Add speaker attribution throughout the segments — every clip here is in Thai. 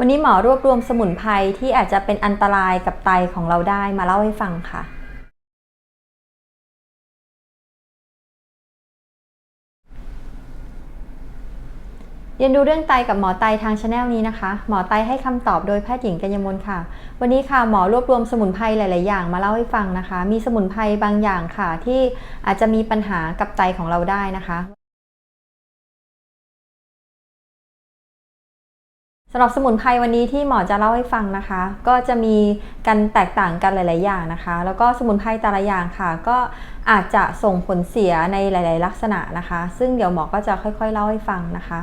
Speaker 1: วันนี้หมอรวบรวมสมุนไพรที่อาจจะเป็นอันตรายกับไตของเราได้มาเล่าให้ฟังค่ะเรียนดูเรื่องไตกับหมอไตทางช anel นี้นะคะหมอไตให้คำตอบโดยแพทย์หญิงกัญญมลค่ะวันนี้ค่ะหมอรวบรวมสมุนไพรหลายๆอย่างมาเล่าให้ฟังนะคะมีสมุนไพรบางอย่างค่ะที่อาจจะมีปัญหากับไตของเราได้นะคะสำหรับสมุนไพรวันนี้ที่หมอจะเล่าให้ฟังนะคะก็จะมีกันแตกต่างกันหลายๆอย่างนะคะแล้วก็สมุนไพรแต่ละอย่างค่ะก็อาจจะส่งผลเสียในหลายๆลักษณะนะคะซึ่งเดี๋ยวหมอก็จะค่อยๆเล่าให้ฟังนะคะ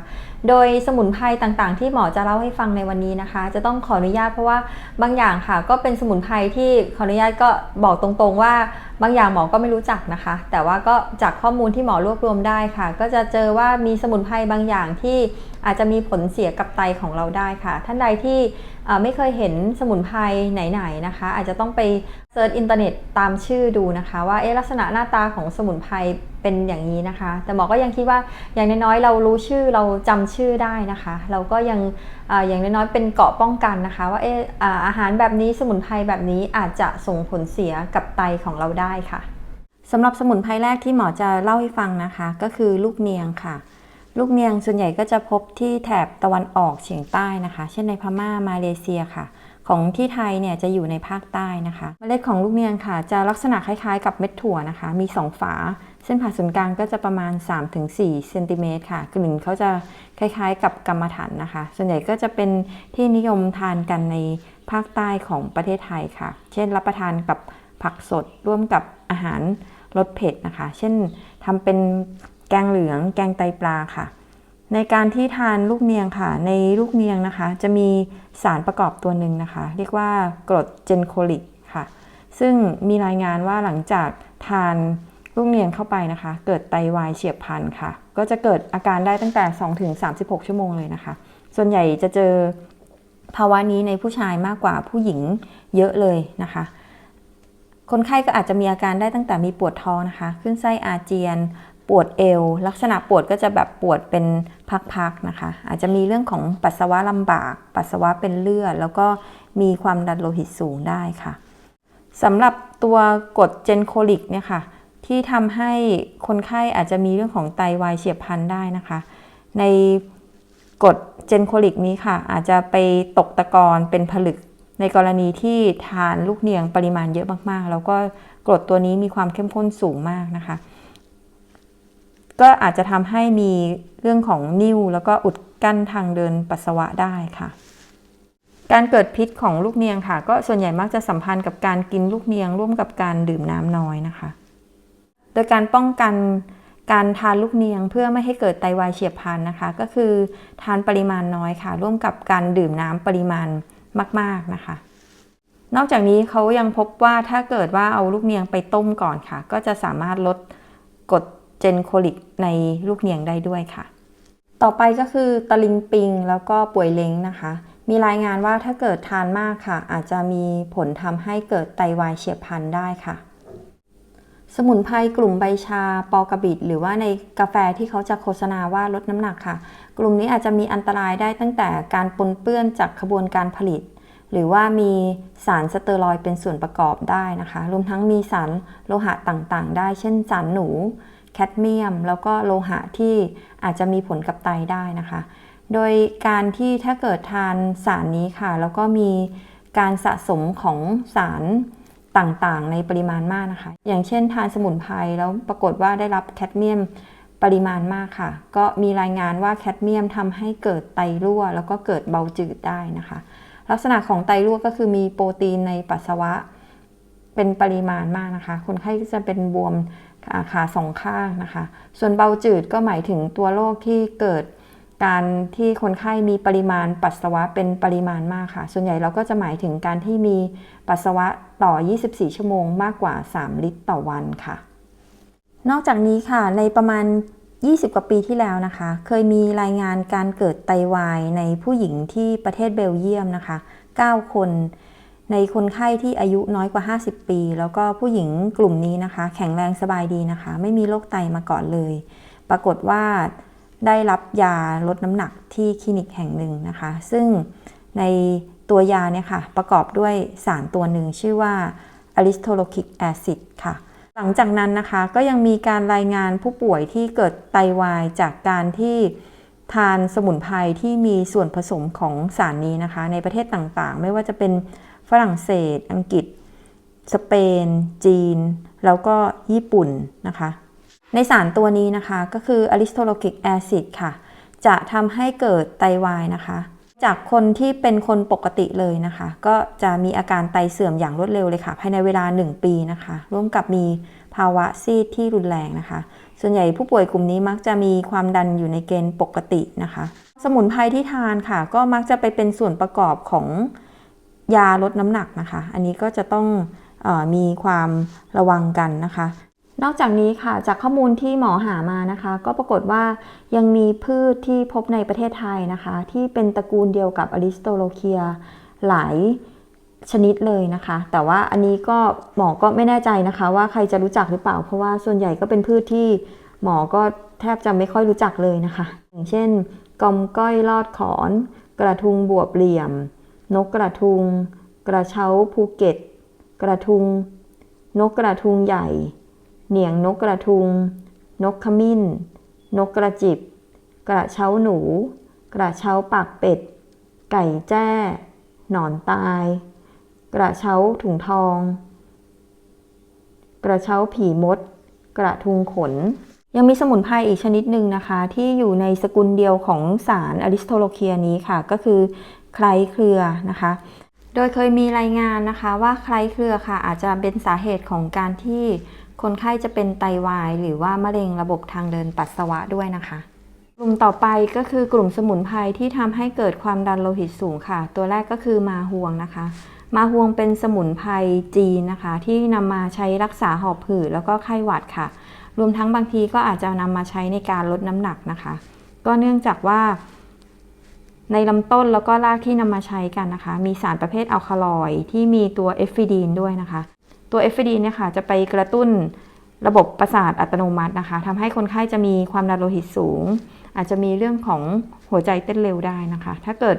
Speaker 1: โดยสมุนไพรต่างๆที่หมอจะเล่าให้ฟังในวันนี้นะคะจะต้องขออนุญาตเพราะว่าบางอย่างค่ะก็เป็นสมุนไพรที่ขออนุญาตก็บอกตรงๆว่าบางอย่างหมอก็ไม่รู้จักนะคะแต่ว่าก็จากข้อมูลที่หมอรวบรวมได้ค่ะก็จะเจอว่ามีสมุนไพรบางอย่างที่อาจจะมีผลเสียกับไตของเราได้ค่ะท่านใดที่ไม่เคยเห็นสมุนไพรไหนๆนะคะอาจจะต้องไปเซิร์ชอินเทอร์เน็ตตามชื่อดูนะคะว่าลักษณะหน้าตาของสมุนไพรเป็นอย่างนี้นะคะแต่หมอก็ยังคิดว่าอย่างน้อยๆเรารู้ชื่อเราจำชื่อได้นะคะเราก็ยังอย่างน้อยๆเป็นเกราะป้องกันนะคะว่าอาหารแบบนี้สมุนไพรแบบนี้อาจจะส่งผลเสียกับไตของเราได้ค่ะสำหรับสมุนไพรแรกที่หมอจะเล่าให้ฟังนะคะก็คือลูกเนียงค่ะลูกเนียงส่วนใหญ่ก็จะพบที่แถบตะวันออกเฉียงใต้นะคะเช่นในพม่ามาเลเซียค่ะของที่ไทยเนี่ยจะอยู่ในภาคใต้นะคะเมล็ดของลูกเนียงค่ะจะลักษณะคล้ายๆกับเม็ดถั่วนะคะมี2ฝาเส้นผ่าศูนย์กลางก็จะประมาณ 3-4 เซนติเมตรค่ะกลิ่นเขาจะคล้ายๆกับกำมะถันนะคะส่วนใหญ่ก็จะเป็นที่นิยมทานกันในภาคใต้ของประเทศไทยค่ะเช่นรับประทานกับผักสดร่วมกับอาหารรสเผ็ดนะคะเช่นทำเป็นแกงเหลืองแกงไตปลาค่ะในการที่ทานลูกเนียงค่ะในลูกเนียงนะคะจะมีสารประกอบตัวหนึ่งนะคะเรียกว่ากรดเจนโคลิกค่ะซึ่งมีรายงานว่าหลังจากทานลูกเนียงเข้าไปนะคะเกิดไตวายเฉียบพลันค่ะก็จะเกิดอาการได้ตั้งแต่ 2-36 ชั่วโมงเลยนะคะส่วนใหญ่จะเจอภาวะนี้ในผู้ชายมากกว่าผู้หญิงเยอะเลยนะคะคนไข้ก็อาจจะมีอาการได้ตั้งแต่มีปวดท้องนะคะขึ้นไส้อาเจียนปวดเอวลักษณะปวดก็จะแบบปวดเป็นพักๆนะคะอาจจะมีเรื่องของปัสสาวะลำบากปัสสาวะเป็นเลือดแล้วก็มีความดันโลหิตสูงได้ค่ะสำหรับตัวกรดเจนโคลิกเนี่ยค่ะที่ทำให้คนไข้อาจจะมีเรื่องของไตวายเฉียบพลันได้นะคะในกรดเจนโคลิกนี้ค่ะอาจจะไปตกตะกอนเป็นผลึกในกรณีที่ทานลูกเนียงปริมาณเยอะมากๆแล้วก็กรดตัวนี้มีความเข้มข้นสูงมากนะคะก็อาจจะทำให้มีเรื่องของนิ่วแล้วก็อุดกั้นทางเดินปัสสาวะได้ค่ะการเกิดพิษของลูกเนียงค่ะก็ส่วนใหญ่มักจะสัมพันธ์กับการกินลูกเนียงร่วมกับการดื่มน้ำน้อยนะคะโดยการป้องกันการทานลูกเนียงเพื่อไม่ให้เกิดไตวายเฉียบพลันนะคะก็คือทานปริมาณน้อยค่ะร่วมกับการดื่มน้ำปริมาณมากๆนะคะนอกจากนี้เขายังพบว่าถ้าเกิดว่าเอาลูกเนียงไปต้มก่อนค่ะก็จะสามารถลดกรดเจนโคลิกในลูกเนียงได้ด้วยค่ะต่อไปก็คือตะลิงปิงแล้วก็ป่วยเล้งนะคะมีรายงานว่าถ้าเกิดทานมากค่ะอาจจะมีผลทำให้เกิดไตวายเฉียบพลันได้ค่ะสมุนไพรกลุ่มใบชาปอกระบิดหรือว่าในกาแฟที่เขาจะโฆษณาว่าลดน้ำหนักค่ะกลุ่มนี้อาจจะมีอันตรายได้ตั้งแต่การปนเปื้อนจากขบวนการผลิตหรือว่ามีสารสเตอรอยด์เป็นส่วนประกอบได้นะคะรวมทั้งมีสารโลหะต่างๆได้เช่นสารหนูแคดเมียมแล้วก็โลหะที่อาจจะมีผลกับไตได้นะคะโดยการที่ถ้าเกิดทานสารนี้ค่ะแล้วก็มีการสะสมของสารต่างๆในปริมาณมากนะคะอย่างเช่นทานสมุนไพรแล้วปรากฏว่าได้รับแคดเมียมปริมาณมากค่ะก็มีรายงานว่าแคดเมียมทำให้เกิดไตรั่วแล้วก็เกิดเบาจืดได้นะคะลักษณะของไตรั่วก็คือมีโปรตีนในปัสสาวะเป็นปริมาณมากนะคะคนไข้ก็จะเป็นบวมขาสองข้างนะคะส่วนเบาจืดก็หมายถึงตัวโรคที่เกิดการที่คนไข้มีปริมาณปัสสาวะเป็นปริมาณมากค่ะส่วนใหญ่เราก็จะหมายถึงการที่มีปัสสาวะต่อ24ชั่วโมงมากกว่า3ลิตรต่อวันค่ะนอกจากนี้ค่ะในประมาณ20 กว่าปีที่แล้วนะคะเคยมีรายงานการเกิดไตวายในผู้หญิงที่ประเทศเบลเยียมนะคะ9 คนในคนไข้ที่อายุน้อยกว่า50 ปีแล้วก็ผู้หญิงกลุ่มนี้นะคะแข็งแรงสบายดีนะคะไม่มีโรคไตมาก่อนเลยปรากฏว่าได้รับยาลดน้ำหนักที่คลินิกแห่งหนึ่งนะคะซึ่ง ในตัวยาเนี่ยค่ะประกอบด้วยสารตัวหนึ่งชื่อว่า Aristolochic acid ค่ะหลังจากนั้นนะคะก็ยังมีการรายงานผู้ป่วยที่เกิดไตวายจากการที่ทานสมุนไพรที่มีส่วนผสมของสารนี้นะคะในประเทศต่างๆไม่ว่าจะเป็นฝรั่งเศสอังกฤษสเปนจีนแล้วก็ญี่ปุ่นนะคะในสารตัวนี้นะคะก็คือ Aristolochic acid ค่ะจะทำให้เกิดไตวายนะคะจากคนที่เป็นคนปกติเลยนะคะก็จะมีอาการไตเสื่อมอย่างรวดเร็วเลยค่ะภายในเวลา1 ปีนะคะร่วมกับมีภาวะซีดที่รุนแรงนะคะส่วนใหญ่ผู้ป่วยกลุ่มนี้มักจะมีความดันอยู่ในเกณฑ์ปกตินะคะสมุนไพรที่ทานค่ะก็มักจะไปเป็นส่วนประกอบของยาลดน้ำหนักนะคะอันนี้ก็จะต้องมีความระวังกันนะคะนอกจากนี้ค่ะจากข้อมูลที่หมอหามานะคะก็ปรากฏว่ายังมีพืชที่พบในประเทศไทยนะคะที่เป็นตระกูลเดียวกับอริสโตโลเคียหลายชนิดเลยนะคะแต่ว่าอันนี้ก็หมอก็ไม่แน่ใจนะคะว่าใครจะรู้จักหรือเปล่าเพราะว่าส่วนใหญ่ก็เป็นพืชที่หมอก็แทบจะไม่ค่อยรู้จักเลยนะคะอย่างเช่นกอมก้อยลอดขอนกระทุงบวบเหลี่ยมนกกระทุงกระเช้าภูเก็ตกระทุงนกกระทุงใหญ่เหนียงนกกระทุงนกขมิ้นนกกระจิบกระเช้าหนูกระเช้าปากเป็ดไก่แจ้หนอนตายกระเช้าถุงทองกระเช้าผีมดกระทุงขนยังมีสมุนไพรอีกชนิดหนึ่งนะคะที่อยู่ในสกุลเดียวของสารอริสโทโลเคียนี้ค่ะก็คือไคร้เครือนะคะโดยเคยมีรายงานนะคะว่าไคร้เครือค่ะอาจจะเป็นสาเหตุของการที่คนไข้จะเป็นไตวายหรือว่ามะเร็งระบบทางเดินปัสสาวะด้วยนะคะกลุ่มต่อไปก็คือกลุ่มสมุนไพรที่ทำให้เกิดความดันโลหิตสูงค่ะตัวแรกก็คือมาฮวงนะคะมาฮวงเป็นสมุนไพรจีนนะคะที่นำมาใช้รักษาหอบหืดแล้วก็ไข้หวัดค่ะรวมทั้งบางทีก็อาจจะนำมาใช้ในการลดน้ำหนักนะคะก็เนื่องจากว่าในลำต้นแล้วก็รากที่นำมาใช้กันนะคะมีสารประเภทอัลคาลอยด์ที่มีตัวเอฟฟิดีนด้วยนะคะตัวเอฟฟิดีนเนี่ยค่ะจะไปกระตุ้นระบบประสาทอัตโนมัตินะคะทำให้คนไข้จะมีความดันโลหิตสูงอาจจะมีเรื่องของหัวใจเต้นเร็วได้นะคะถ้าเกิด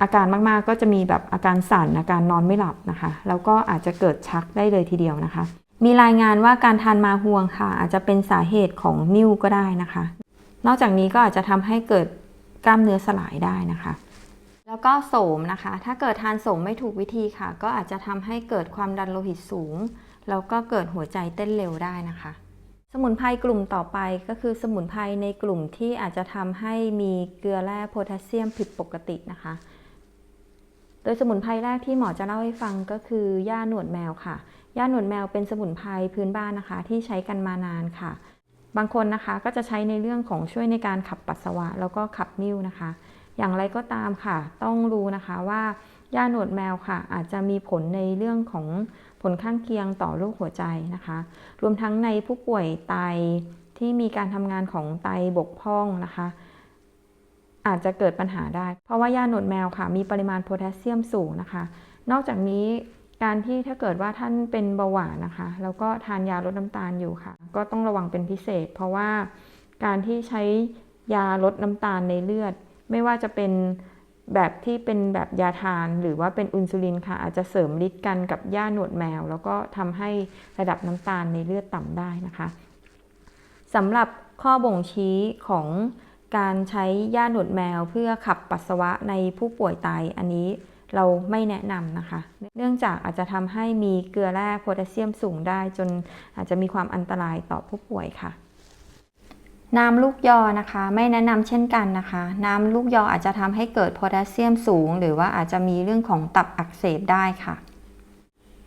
Speaker 1: อาการมากๆก็จะมีแบบอาการสั่นอาการนอนไม่หลับนะคะแล้วก็อาจจะเกิดชักได้เลยทีเดียวนะคะมีรายงานว่าการทานมาฮวงค่ะอาจจะเป็นสาเหตุของนิ่วก็ได้นะคะนอกจากนี้ก็อาจจะทำให้เกิดกล้ามเนื้อสลายได้นะคะแล้วก็โสมนะคะถ้าเกิดทานโสมไม่ถูกวิธีค่ะก็อาจจะทำให้เกิดความดันโลหิตสูงแล้วก็เกิดหัวใจเต้นเร็วได้นะคะสมุนไพรกลุ่มต่อไปก็คือสมุนไพรในกลุ่มที่อาจจะทำให้มีเกลือแร่โพแทสเซียมผิดปกตินะคะโดยสมุนไพรแรกที่หมอจะเล่าให้ฟังก็คือหญ้าหนวดแมวค่ะหญ้าหนวดแมวเป็นสมุนไพรพื้นบ้านนะคะที่ใช้กันมานานค่ะบางคนนะคะก็จะใช้ในเรื่องของช่วยในการขับปัสสาวะแล้วก็ขับนิ่วนะคะอย่างไรก็ตามค่ะต้องรู้นะคะว่าหญ้าหนวดแมวค่ะอาจจะมีผลในเรื่องของผลข้างเคียงต่อโรคหัวใจนะคะรวมทั้งในผู้ป่วยไตที่มีการทำงานของไตบกพร่องนะคะอาจจะเกิดปัญหาได้เพราะว่าหญ้าหนวดแมวค่ะมีปริมาณโพแทสเซียมสูงนะคะนอกจากนี้การที่ถ้าเกิดว่าท่านเป็นเบาหวานนะคะแล้วก็ทานยาลดน้ำตาลอยู่ค่ะก็ต้องระวังเป็นพิเศษเพราะว่าการที่ใช้ยาลดน้ำตาลในเลือดไม่ว่าจะเป็นแบบที่เป็นแบบยาทานหรือว่าเป็นอินซูลินค่ะอาจจะเสริมฤทธิ์กันกับหญ้าหนวดแมวแล้วก็ทำให้ระดับน้ำตาลในเลือดต่ำได้นะคะสำหรับข้อบ่งชี้ของการใช้หญ้าหนวดแมวเพื่อขับปัสสาวะในผู้ป่วยไตอันนี้เราไม่แนะนำนะคะเนื่องจากอาจจะทำให้มีเกลือแร่โพแทสเซียมสูงได้จนอาจจะมีความอันตรายต่อผู้ป่วยค่ะน้ำลูกยอนะคะไม่แนะนำเช่นกันนะคะน้ำลูกยออาจจะทำให้เกิดโพแทสเซียมสูงหรือว่าอาจจะมีเรื่องของตับอักเสบได้ค่ะ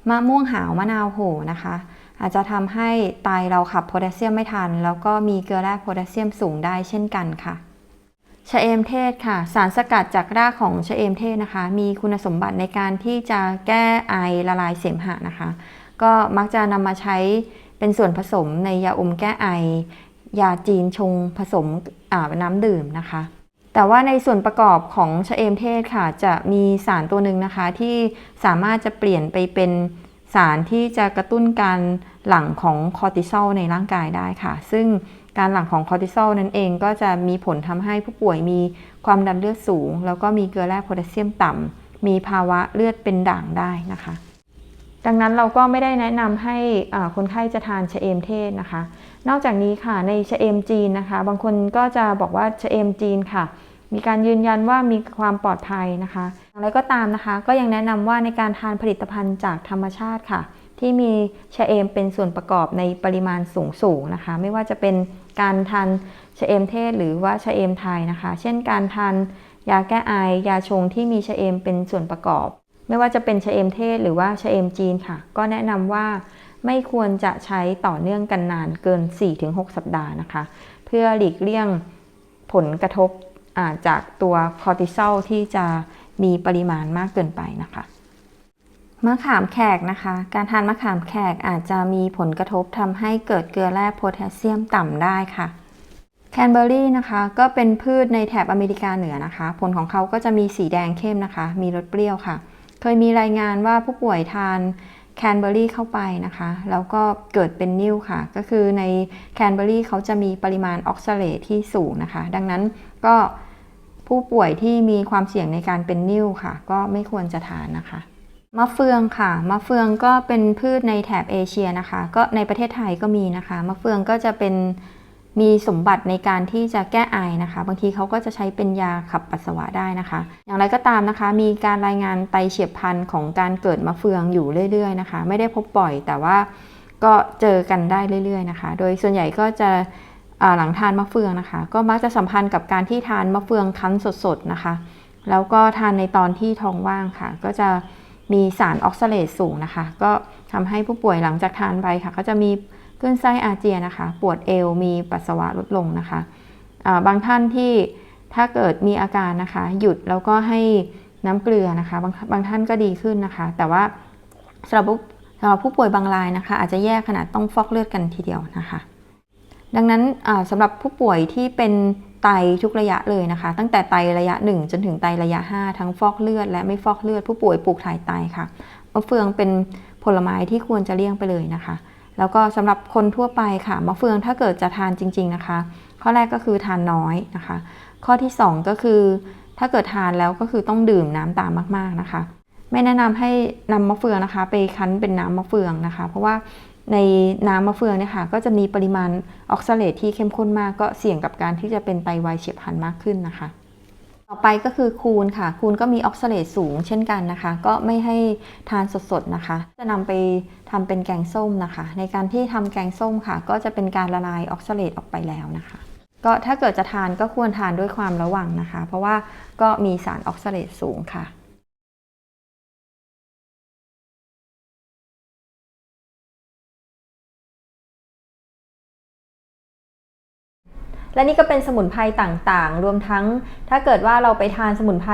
Speaker 1: มะม่วงหาวมะนาวโหนะคะอาจจะทำให้ไตเราขับโพแทสเซียมไม่ทันแล้วก็มีเกลือแร่โพแทสเซียมสูงได้เช่นกันค่ะชะเอมเทศค่ะสารสกัดจากรากของชะเอมเทศนะคะมีคุณสมบัติในการที่จะแก้ไอละลายเสมหะนะคะก็มักจะนำมาใช้เป็นส่วนผสมในยาอมแก้ไอยาจีนชงผสมน้ำดื่มนะคะแต่ว่าในส่วนประกอบของชะเอมเทศค่ะจะมีสารตัวหนึ่งนะคะที่สามารถจะเปลี่ยนไปเป็นสารที่จะกระตุ้นการหลั่งของคอร์ติซอลในร่างกายได้ค่ะซึ่งการหลั่งของคอร์ติซอลนั้นเองก็จะมีผลทำให้ผู้ป่วยมี ความดันเลือดสูงแล้วก็มีเกลือแร่โพแทสเซียมต่ำมีภาวะเลือดเป็นด่างได้นะคะดังนั้นเราก็ไม่ได้แนะนำให้คนไข้จะทานชะเอมเทศนะคะนอกจากนี้ค่ะในชะเอมจีนนะคะบางคนก็จะบอกว่าชะเอมจีนค่ะมีการยืนยันว่ามีความปลอดภัยนะคะอย่างไรก็ตามนะคะก็ยังแนะนำว่าในการทานผลิตภัณฑ์จากธรรมชาติค่ะที่มีชะเอมเป็นส่วนประกอบในปริมาณสูงนะคะไม่ว่าจะเป็นการทานชะเอมเทศหรือว่าชะเอมไทยนะคะเช่นการทานยาแก้ไอยาชงที่มีชะเอมเป็นส่วนประกอบไม่ว่าจะเป็นชะเอมเทศหรือว่าชะเอมจีนค่ะก็แนะนำว่าไม่ควรจะใช้ต่อเนื่องกันนานเกิน 4-6 สัปดาห์นะคะเพื่อหลีกเลี่ยงผลกระทบจากตัวคอร์ติซอลที่จะมีปริมาณมากเกินไปนะคะมะขามแขกนะคะการทานมะขามแขกอาจจะมีผลกระทบทำให้เกิดเกลือแร่โพแทสเซียมต่ำได้ค่ะแคนเบอร์รี่นะคะก็เป็นพืชในแถบอเมริกาเหนือนะคะผลของเขาก็จะมีสีแดงเข้มนะคะมีรสเปรี้ยวค่ะเคยมีรายงานว่าผู้ป่วยทานแคนเบอร์รี่เข้าไปนะคะแล้วก็เกิดเป็นนิ่วค่ะก็คือในแคนเบอร์รี่เขาจะมีปริมาณออกซาเลตที่สูงนะคะดังนั้นก็ผู้ป่วยที่มีความเสี่ยงในการเป็นนิ่วค่ะก็ไม่ควรจะทานนะคะมะเฟืองค่ะมะเฟืองก็เป็นพืชในแถบเอเชียนะคะก็ในประเทศไทยก็มีนะคะมะเฟืองก็จะเป็นมีสมบัติในการที่จะแก้ไอนะคะบางทีเขาก็จะใช้เป็นยาขับปัสสาวะได้นะคะอย่างไรก็ตามนะคะมีการรายงานไตเฉียบพลันของการเกิดมะเฟืองอยู่เรื่อยๆนะคะไม่ได้พบบ่อยแต่ว่าก็เจอกันได้เรื่อยๆนะคะโดยส่วนใหญ่ก็จะหลังทานมะเฟืองนะคะก็มักจะสัมพันธ์กับการที่ทานมะเฟืองคั้นสดๆนะคะแล้วก็ทานในตอนที่ท้องว่างค่ะก็จะมีสารออกซาเลตสูงนะคะก็ทำให้ผู้ป่วยหลังจากทานไปค่ะก็จะมีคลื่นไส้อาเจียนนะคะปวดเอวมีปัสสาวะลดลงนะคะบางท่านที่ถ้าเกิดมีอาการนะคะหยุดแล้วก็ให้น้ำเกลือนะคะบางท่านก็ดีขึ้นนะคะแต่ว่าสำหรับผู้ป่วยบางรายนะคะอาจจะแย่ขนาดต้องฟอกเลือดกันทีเดียวนะคะดังนั้นสำหรับผู้ป่วยที่เป็นไตทุกระยะเลยนะคะตั้งแต่ไตระยะ1จนถึงไตระยะ5ทั้งฟอกเลือดและไม่ฟอกเลือดผู้ป่วยปลูกถ่ายไตค่ะมะเฟืองเป็นผลไม้ที่ควรจะเลี่ยงไปเลยนะคะแล้วก็สำหรับคนทั่วไปค่ะมะเฟืองถ้าเกิดจะทานจริงๆนะคะข้อแรกก็คือทานน้อยนะคะข้อที่2ก็คือถ้าเกิดทานแล้วก็คือต้องดื่มน้ำตามมากๆนะคะไม่แนะนำให้นำมะเฟืองนะคะไปคั้นเป็นน้ำมะเฟืองนะคะเพราะว่าในน้ำมะเฟืองเนี่ยค่ะก็จะมีปริมาณออกซาเลตที่เข้มข้นมากก็เสี่ยงกับการที่จะเป็นไตวายเฉียบพลันมากขึ้นนะคะต่อไปก็คือคูนค่ะคูนก็มีออกซาเลตสูงเช่นกันนะคะก็ไม่ให้ทานสดๆนะคะจะนำไปทำเป็นแกงส้มนะคะในการที่ทำแกงส้มค่ะก็จะเป็นการละลายออกซาเลตออกไปแล้วนะคะก็ถ้าเกิดจะทานก็ควรทานด้วยความระวังนะคะเพราะว่าก็มีสารออกซาเลตสูงค่ะและนี่ก็เป็นสมุนไพรต่างๆรวมทั้งถ้าเกิดว่าเราไปทานสมุนไพร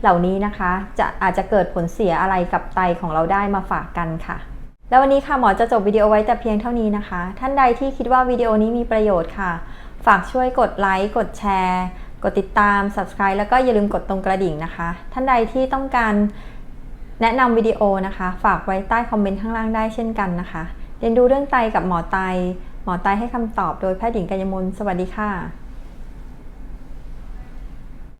Speaker 1: เหล่านี้นะคะอาจจะเกิดผลเสียอะไรกับไตของเราได้มาฝากกันค่ะแล้ววันนี้ค่ะหมอจะจบวิดีโอไว้แต่เพียงเท่านี้นะคะท่านใดที่คิดว่าวิดีโอนี้มีประโยชน์ค่ะฝากช่วยกดไลค์กดแชร์กดติดตาม Subscribe แล้วก็อย่าลืมกดตรงกระดิ่งนะคะท่านใดที่ต้องการแนะนำวิดีโอนะคะฝากไว้ใต้คอมเมนต์ข้างล่างได้เช่นกันนะคะเรียนดูเรื่องไตกับหมอไตให้คำตอบโดยแพทย์หญิงกัญญมลสวัสดีค่ะ